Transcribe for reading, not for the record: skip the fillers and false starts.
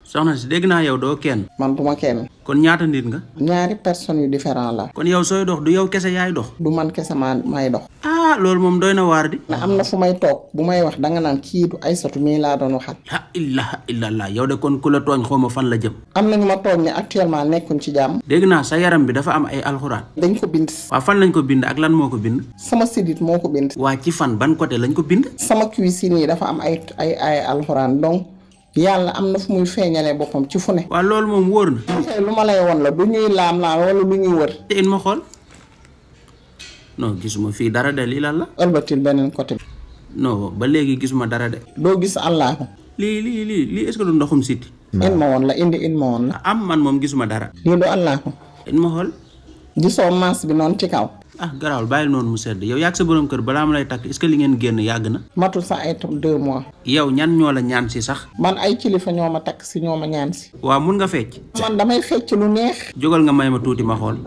soxna si dégg naa yow doo kenn. man duma kenn. kon ñaata nit nga. ñaari personnes yu différent la. kon yow sooy dox du yow kese yaay dox. du man kese may dox. loolu moom doy na waar di. na am na fu may toog bu may wax danga naan kii du Aysatu mii laa doon waxal. la ilaha illallah yow de kon ku la tooñ xaw ma fan la jëm. am nañu ma tooñ ne actuellement nekkuñ ci jàmm. dégg naa sa yaram bi dafa am ay alxuraan. dañ ko bind. waa fan lañ ko bind ak lan moo ko bind. sama sidit moo ko bind. waa ci fan ban côté lañ ko bind. sama cuisine yi dafa am ay alxuraan donc yàlla am na fu muy feeñalee boppam ci fu ne. waa loolu moom wóor na. lu ma lay won la du ñuy laam wala lu ñuy wër. te in ma xool non gisuma fii dara de lii lan la. ëlbatil beneen côté bi. non ba léegi gisuma dara de. doo gis allahu. lii est-ce que du ndoxum siti. in ma woon la in ma woon la. am man moom gisuma dara. lii du allahu. in ma xool. gisoo maas bi noonu ci kaw. garaawul bàyyil noonu mu sedd yow yàgg sa borom kër balaa ma lay takk est-ce que li ngeen génn yàgg na. matul sax ay 2 mois. yow ñan ñoo la ñaan si sax. man ay kilifa ñoo ma takk si ñoo ma ñaan si. waaw mun nga fecc. man damay fecc lu neex. jógal nga may ma tuuti ma xool.